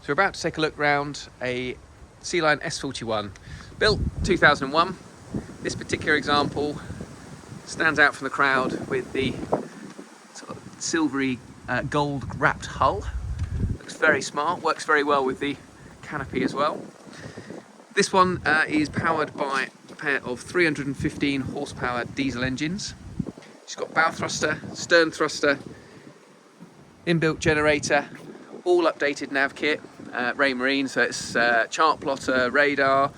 So we're about to take a look round a Sealine S41, built 2001. This particular example stands out from the crowd with the sort of silvery gold wrapped hull. Looks very smart, works very well with the canopy as well. This one is powered by a pair of 315 horsepower diesel engines. It's got bow thruster, stern thruster, inbuilt generator, all updated nav kit, Ray Marine, so it's chart plotter, radar,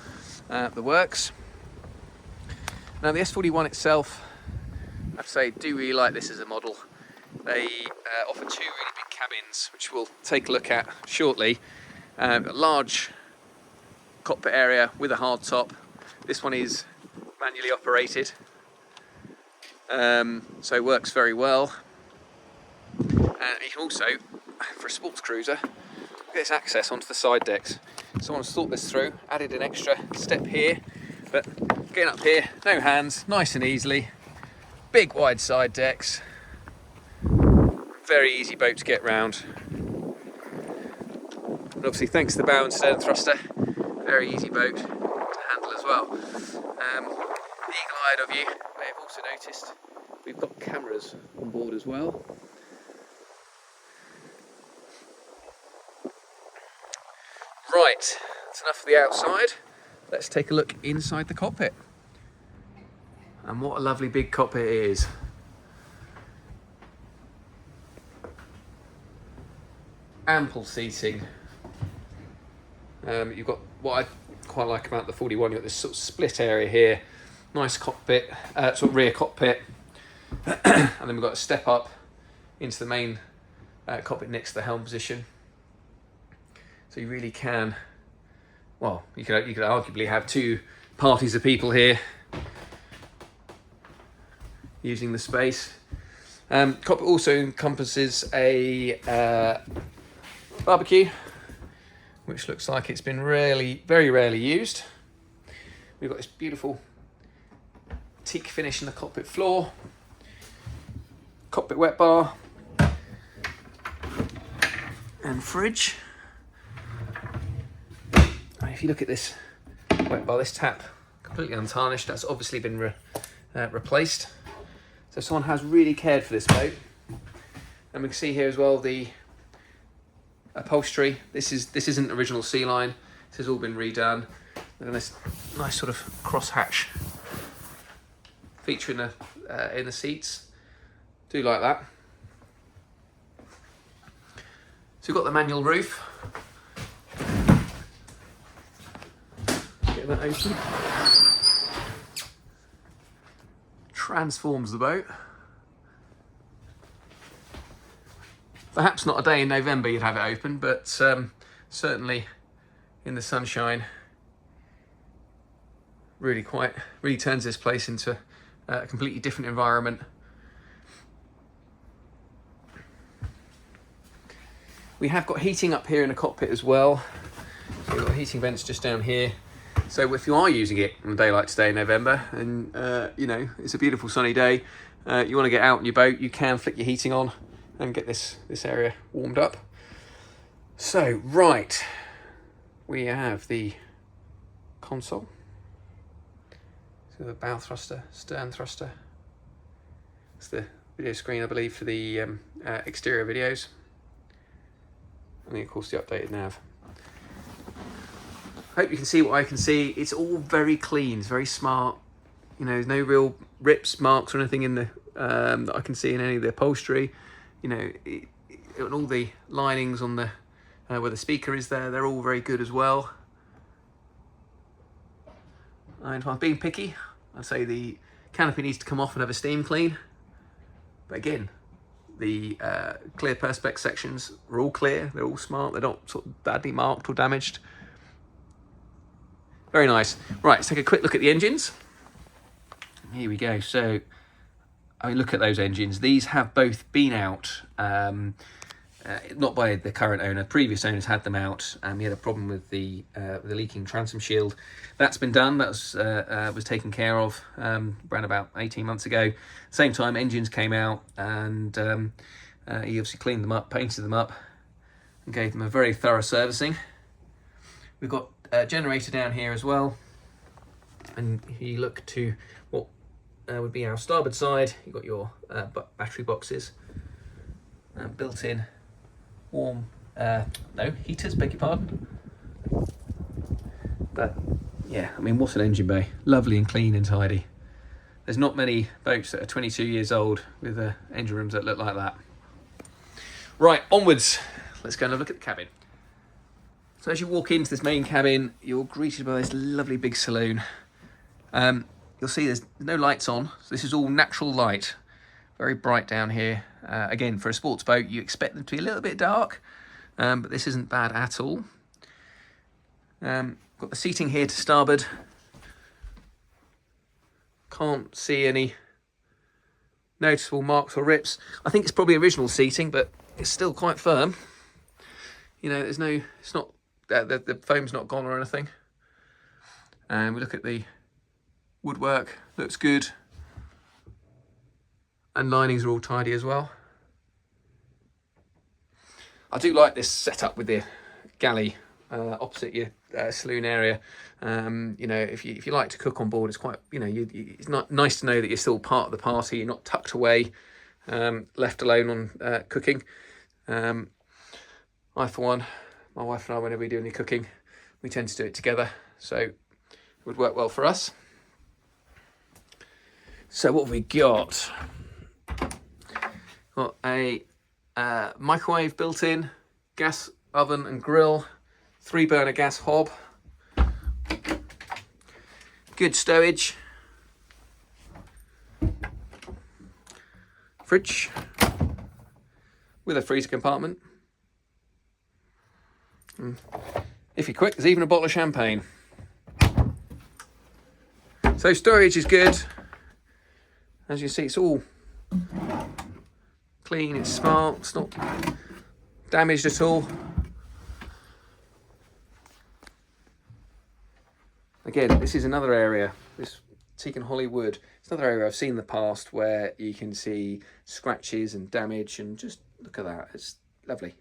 the works. Now the S41 itself, I have to say, do really like this as a model. They offer two really big cabins, which we'll take a look at shortly. A large cockpit area with a hard top. This one is manually operated, so it works very well. You can also, for a sports cruiser, get this access onto the side decks. Someone's thought this through, added an extra step here, but getting up here, no hands, nice and easily. Big wide side decks, very easy boat to get round. And obviously thanks to the bow and stern thruster, very easy boat to handle as well. The eagle-eyed of you may have also noticed we've got cameras on board as well. Right, that's enough of the outside. Let's take a look inside the cockpit. And what a lovely big cockpit it is. Ample seating. You've got what I quite like about the 41, you've got this sort of split area here. Nice cockpit, sort of rear cockpit. And then we've got a step up into the main cockpit next to the helm position. So you really can, well, you could arguably have two parties of people here using the space. Cockpit also encompasses a barbecue, which looks like it's been very rarely used. We've got this beautiful teak finish in the cockpit floor, cockpit wet bar, and fridge. If you look at this wet bar, this tap completely untarnished. That's obviously been replaced. So someone has really cared for this boat. And we can see here as well the upholstery. This isn't original Sealine. This has all been redone. And this nice sort of crosshatch feature in the seats. Do like that. So we've got the manual roof. Get that open. Transforms the boat. Perhaps not a day in November you'd have it open, but certainly in the sunshine, really turns this place into a completely different environment. We have got heating up here in the cockpit as well. So we've got heating vents just down here. So if you are using it on a day like today in November, and you know, it's a beautiful sunny day, you want to get out in your boat, you can flick your heating on and get this area warmed up. So, right, we have the console. So the bow thruster, stern thruster. It's the video screen, I believe, for the exterior videos. And then, of course, the updated nav. Hope you can see what I can see. It's all very clean, it's very smart. You know, there's no real rips, marks or anything in the that I can see in any of the upholstery. You know, and all the linings on the where the speaker is there, they're all very good as well. And if I'm being picky, I'd say the canopy needs to come off and have a steam clean. But again, the clear perspex sections are all clear, they're all smart, they're not sort of badly marked or damaged. Very nice. Right, let's take a quick look at the engines. Here we go. So, I mean, look at those engines. These have both been out, not by the current owner. Previous owners had them out, and we had a problem with the leaking transom shield. That's been done. That was taken care of around about 18 months ago. Same time, engines came out, and he obviously cleaned them up, painted them up, and gave them a very thorough servicing. We've got a generator down here as well, and if you look to what would be our starboard side, you've got your battery boxes, built-in warm, heaters, beg your pardon. But yeah, I mean, what an engine bay. Lovely and clean and tidy. There's not many boats that are 22 years old with engine rooms that look like that. Right, onwards. Let's go and have a look at the cabin. So as you walk into this main cabin, you're greeted by this lovely big saloon. You'll see there's no lights on, so this is all natural light. Very bright down here. Again, for a sports boat, you expect them to be a little bit dark, but this isn't bad at all. Got the seating here to starboard. Can't see any noticeable marks or rips. I think it's probably original seating, but it's still quite firm. You know, there's no, it's not, the foam's not gone or anything. And we look at the woodwork, looks good. And linings are all tidy as well. I do like this setup with the galley opposite your saloon area. You know, if you like to cook on board, it's quite, you know, it's not nice to know that you're still part of the party. You're not tucked away, left alone on cooking. I, for one, my wife and I, whenever we do any cooking, we tend to do it together, so it would work well for us. So what have we got? Got a microwave built in, gas oven and grill, 3-burner gas hob, good stowage, fridge with a freezer compartment. If you're quick, there's even a bottle of champagne. So storage is good. As you see, it's all clean, it's smart, it's not damaged at all. Again, this is another area, this teak and holly wood, it's another area I've seen in the past where you can see scratches and damage, and just look at that, it's lovely.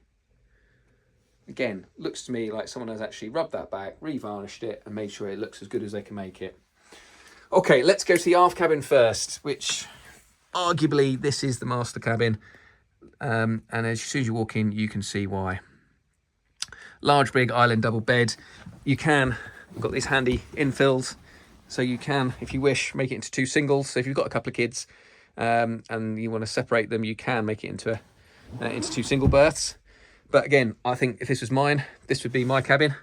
Again, looks to me like someone has actually rubbed that back, re-varnished it, and made sure it looks as good as they can make it. Okay, let's go to the aft cabin first, which arguably this is the master cabin. And as soon as you walk in, you can see why. Large, big island double bed. You've got these handy infills, so you can, if you wish, make it into 2 singles. So if you've got a couple of kids and you want to separate them, you can make it into 2 single berths. But again, I think if this was mine, this would be my cabin,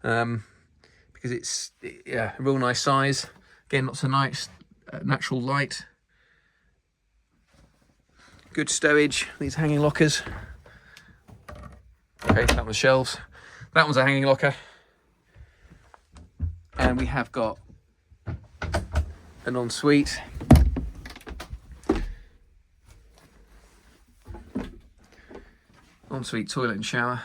because it's a real nice size. Again, lots of nice natural light. Good stowage, these hanging lockers. Okay, that one's shelves. That one's a hanging locker. And we have got an ensuite. Ensuite toilet and shower.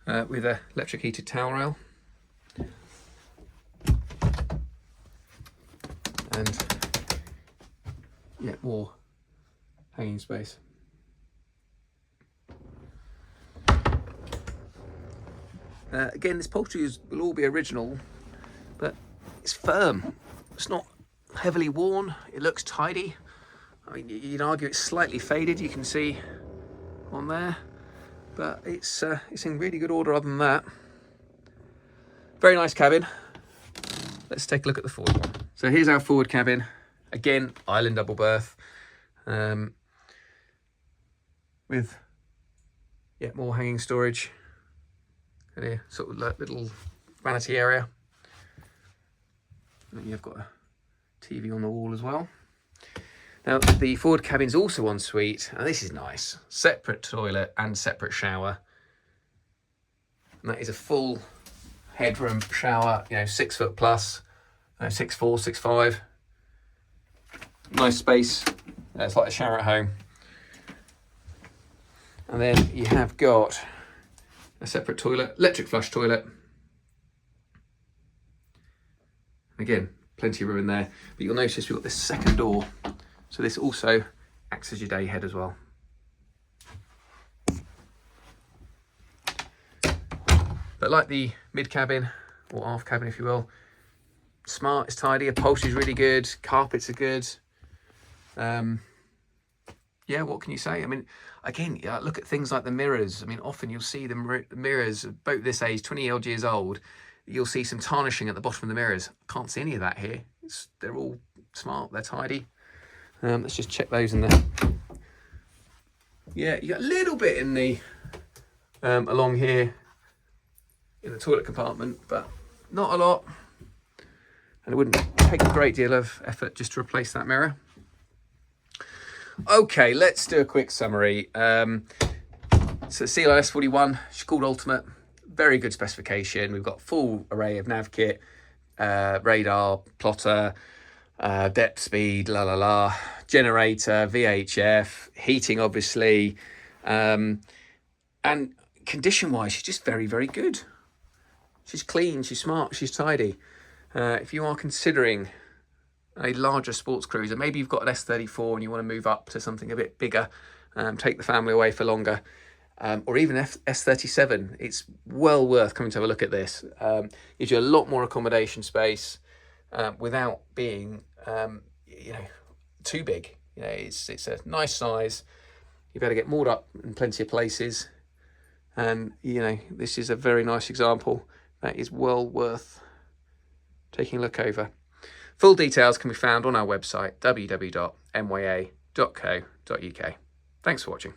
With an electric heated towel rail. And yeah, more hanging space. Again, this upholstery will all be original, but it's firm. It's not heavily worn. It looks tidy. I mean, you'd argue it's slightly faded, you can see on there, but it's in really good order other than that. Very nice cabin. Let's take a look at the forward one. So here's our forward cabin. Again, island double berth, with more hanging storage. And here, sort of little vanity area. And you've got a TV on the wall as well. Now the forward cabin's also en suite, and this is nice. Separate toilet and separate shower. And that is a full headroom shower, 6 foot plus, 6'4", 6'5". Nice space. It's like a shower at home. And then you have got a separate toilet, electric flush toilet. Again, plenty of room in there. But you'll notice we've got this second door. So this also acts as your day head as well. But like the mid cabin, or aft cabin if you will, smart, it's tidy, upholstery's really good, carpets are good. Yeah, what can you say? I mean, again, look at things like the mirrors. I mean, often you'll see the mirrors, boat this age, 20 odd years old, you'll see some tarnishing at the bottom of the mirrors. Can't see any of that here. They're all smart, they're tidy. Let's just check those in there. Yeah, you got a little bit in the along here in the toilet compartment, but not a lot. And it wouldn't take a great deal of effort just to replace that mirror. Okay, let's do a quick summary. So Sealine S41, she's called Ultimate. Very good specification. We've got full array of nav kit, radar, plotter, depth, speed, generator, VHF, heating obviously, and condition wise she's just very, very good. She's clean, she's smart, she's tidy. If you are considering a larger sports cruiser, maybe you've got an S34 and you want to move up to something a bit bigger, take the family away for longer, or even S37, it's well worth coming to have a look at this. Gives you a lot more accommodation space without being too big. It's a nice size. You better get moored up in plenty of places, and this is a very nice example that is well worth taking a look over. Full details can be found on our website, www.mya.co.uk. Thanks for watching.